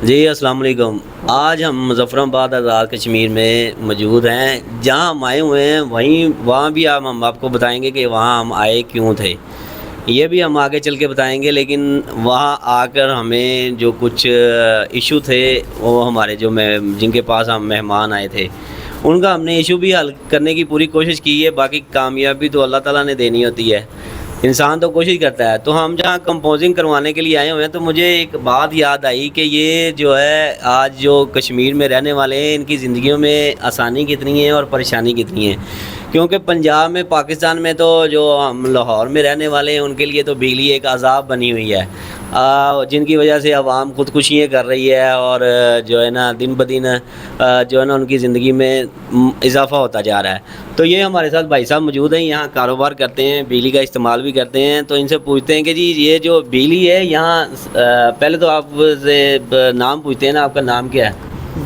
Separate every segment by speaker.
Speaker 1: جی السلام علیکم. آج ہم مظفر آباد آزاد کشمیر میں موجود ہیں. جہاں ہم آئے ہوئے ہیں وہاں بھی ہم آپ کو بتائیں گے کہ وہاں ہم آئے کیوں تھے. یہ بھی ہم آگے چل کے بتائیں گے, لیکن وہاں آ کر ہمیں جو کچھ ایشو تھے وہ ہمارے جن کے پاس ہم مہمان آئے تھے ان کا ہم نے ایشو بھی حل کرنے کی پوری کوشش کی ہے. باقی کامیابی تو اللہ تعالیٰ نے دینی ہوتی ہے, انسان تو کوشش کرتا ہے. تو ہم جہاں کمپوزنگ کروانے کے لیے آئے ہوئے ہیں تو مجھے ایک بات یاد آئی کہ یہ جو ہے آج جو کشمیر میں رہنے والے ہیں ان کی زندگیوں میں آسانی کتنی ہے اور پریشانی کتنی ہے. کیونکہ پنجاب میں, پاکستان میں تو جو ہم لاہور میں رہنے والے ہیں ان کے لیے تو بجلی ایک عذاب بنی ہوئی ہے, جن کی وجہ سے عوام خودکشیاں کر رہی ہے اور جو ہے نا دن بدن جو ہے نا ان کی زندگی میں اضافہ ہوتا جا رہا ہے. تو یہ ہمارے ساتھ بھائی صاحب موجود ہیں, یہاں کاروبار کرتے ہیں, بجلی کا استعمال بھی کرتے ہیں. تو ان سے پوچھتے ہیں کہ جی یہ جو بجلی ہے یہاں, پہلے تو آپ سے نام پوچھتے ہیں نا, آپ کا نام کیا ہے؟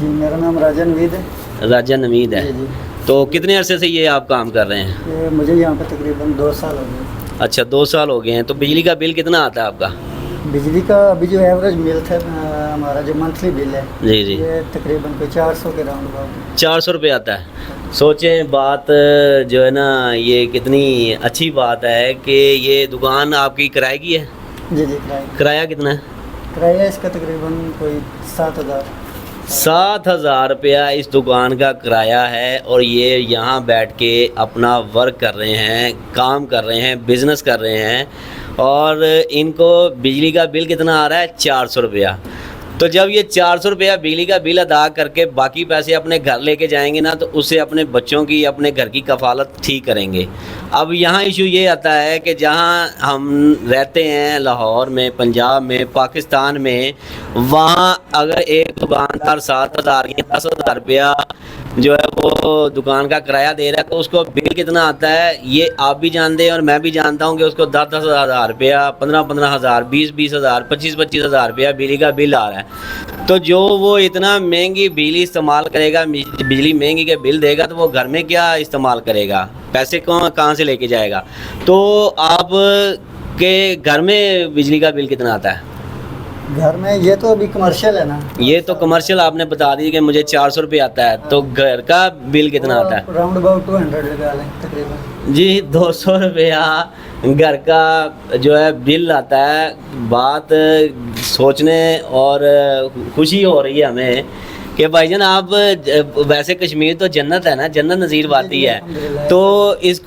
Speaker 2: جی میرا نام راجہ نوید ہے.
Speaker 1: راجہ نوید ہے.
Speaker 2: جی.
Speaker 1: تو کتنے عرصے سے یہ آپ کام کر رہے ہیں؟
Speaker 2: مجھے یہاں پہ تقریباً 2 سال ہو گئے.
Speaker 1: اچھا 2 سال ہو گئے ہیں. تو بجلی کا بل کتنا آتا ہے آپ کا؟
Speaker 2: بجلی کا ابھی جو ایوریج بل تھا ہمارا جو منتھلی بل ہے
Speaker 1: جی
Speaker 2: یہ تقریباً 400 کے راؤنڈ اباؤٹ
Speaker 1: 400 روپے آتا ہے. سوچیں بات جو ہے نا یہ کتنی اچھی بات ہے کہ یہ دکان آپ کی کرائے کی ہے.
Speaker 2: جی
Speaker 1: کرایہ کتنا ہے؟
Speaker 2: کرایہ اس کا تقریباً کوئی
Speaker 1: 7,000 روپیہ اس دکان کا کرایہ ہے. اور یہ یہاں بیٹھ کے اپنا ورک کر رہے ہیں, کام کر رہے ہیں, بزنس کر رہے ہیں, اور ان کو بجلی کا بل کتنا آ رہا ہے؟ 400 روپیہ. تو جب یہ 400 روپیہ بجلی کا بل ادا کر کے باقی پیسے اپنے گھر لے کے جائیں گے نا, تو اس سے اپنے بچوں کی, اپنے گھر کی کفالت ٹھیک کریں گے. اب یہاں ایشو یہ آتا ہے کہ جہاں ہم رہتے ہیں لاہور میں, پنجاب میں, پاکستان میں, وہاں اگر ایک دکاندار 7,000 یا 10,000 روپیہ جو ہے وہ دکان کا کرایہ دے رہا ہے تو اس کو بل کتنا آتا ہے یہ آپ بھی جانتے ہیں اور میں بھی جانتا ہوں کہ اس کو 10,000 روپیہ, 15,000, 20,000, 25,000 روپیہ بجلی کا بل آ رہا ہے. تو جو وہ اتنا مہنگی بجلی استعمال کرے گا, بجلی مہنگی کے بل دے گا, تو وہ گھر میں کیا استعمال کرے گا, پیسے کہاں سے لے کے جائے گا. تو آپ کے گھر میں بجلی کا بل کتنا آتا ہے؟
Speaker 2: گھر میں یہ تو ابھی کمرشل ہے نا,
Speaker 1: یہ تو کمرشل آپ نے بتا دی کہ مجھے 400 روپے آتا ہے. تو گھر کا بل کتنا آتا ہے؟
Speaker 2: راؤنڈ اباؤٹ 200 لگا لیں تقریباً.
Speaker 1: جی 200 روپیہ گھر کا جو ہے بل آتا ہے. بات سوچنے اور خوشی ہو رہی ہے ہمیں کہ بھائی جان آپ, ویسے کشمیر تو جنت ہے نا, جنت نظیر باتی ہے. تو اس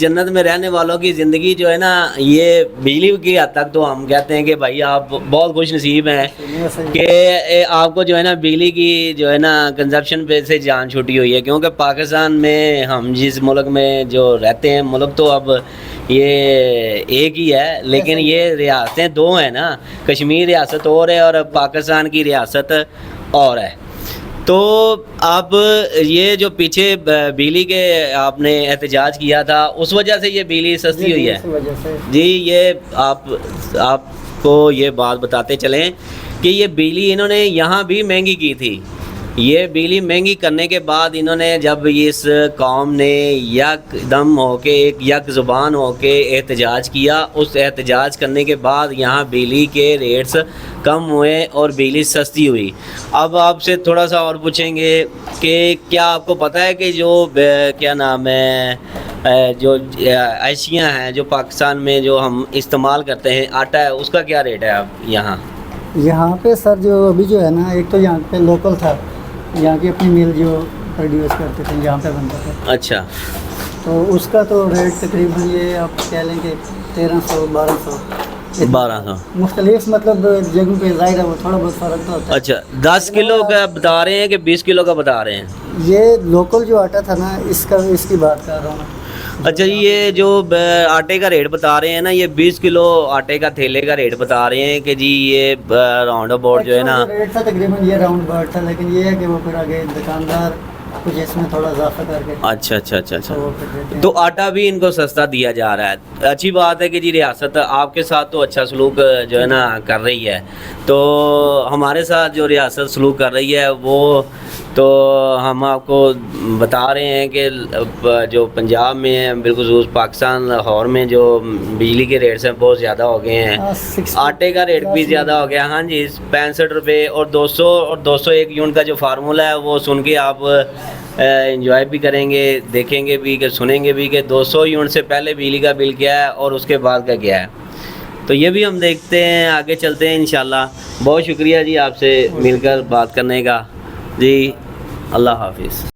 Speaker 1: جنت میں رہنے والوں کی زندگی جو ہے نا یہ بجلی کی حد تک تو ہم کہتے ہیں کہ بھائی آپ بہت خوش نصیب ہیں کہ آپ کو جو ہے نا بجلی کی جو ہے نا کنزپشن پہ سے جان چھوٹی ہوئی ہے. کیونکہ پاکستان میں ہم جس ملک میں جو رہتے ہیں, ملک تو اب یہ ایک ہی ہے, لیکن یہ ریاستیں 2 ہیں نا, کشمیر ریاست اور ہے اور پاکستان کی ریاست اور ہے. تو آپ یہ جو پیچھے بجلی کے آپ نے احتجاج کیا تھا اس وجہ سے یہ بجلی سستی ہوئی ہے. جی یہ آپ کو یہ بات بتاتے چلیں کہ یہ بجلی انہوں نے یہاں بھی مہنگی کی تھی. یہ بجلی مہنگی کرنے کے بعد انہوں نے جب اس قوم نے یک دم ہو کے, یک زبان ہو کے احتجاج کیا, اس احتجاج کرنے کے بعد یہاں بجلی کے ریٹس کم ہوئے اور بجلی سستی ہوئی. اب آپ سے تھوڑا سا اور پوچھیں گے کہ کیا آپ کو پتہ ہے کہ جو کیا نام ہے جو اشیاء ہیں جو پاکستان میں جو ہم استعمال کرتے ہیں, آٹا ہے, اس کا کیا ریٹ ہے اب یہاں
Speaker 2: پہ؟ سر جو ابھی جو ہے نا, ایک تو یہاں پہ لوکل تھا, یہاں کی اپنی مل جو پروڈیوس کرتے تھے یہاں پہ بنتا تھا.
Speaker 1: اچھا.
Speaker 2: تو اس کا تو ریٹ تقریباً یہ آپ کہہ لیں کہ 1,300-1,200 مختلف مطلب جگہوں پہ ظاہر ہے وہ تھوڑا بہت فرق تو ہوتا ہے.
Speaker 1: اچھا 10 کلو کا بتا رہے ہیں کہ 20 کلو کا بتا رہے ہیں؟
Speaker 2: یہ لوکل جو آٹا تھا نا اس کی بات کر رہا ہوں.
Speaker 1: اچھا جی, یہ جو آٹے کا ریٹ بتا رہے ہیں نا, یہ 20 کلو آٹے کا تھیلے کا ریٹ بتا رہے ہیں کہ جی یہ راؤنڈ اباؤٹ جو ہے نا
Speaker 2: ریٹ تھا تقریباً یہ راؤنڈ اباؤٹ تھا, لیکن یہ ہے کہ وہ پھر آگے دکاندار کچھ اس میں تھوڑا اضافہ کر کے.
Speaker 1: اچھا. تو آٹا بھی ان کو سستا دیا جا رہا ہے. اچھی بات ہے کہ جی ریاست آپ کے ساتھ تو اچھا سلوک جو ہے نا کر رہی ہے. تو ہمارے ساتھ جو ریاست سلوک کر رہی ہے وہ تو ہم آپ کو بتا رہے ہیں کہ جو پنجاب میں ہے بالخصوص پاکستان لاہور میں جو بجلی کے ریٹس ہیں بہت زیادہ ہو گئے ہیں. آٹے کا ریٹ بھی زیادہ ہو گیا. ہاں جی 65 روپے اور 200 اور 201 یونٹ کا جو فارمولہ ہے وہ سن کے آپ انجوائے بھی کریں گے, دیکھیں گے بھی کہ سنیں گے بھی کہ 200 یونٹ سے پہلے بجلی کا بل کیا ہے اور اس کے بعد کا کیا ہے. تو یہ بھی ہم دیکھتے ہیں, آگے چلتے ہیں انشاءاللہ. بہت شکریہ جی آپ سے مل کر بات کرنے کا. جی اللہ حافظ.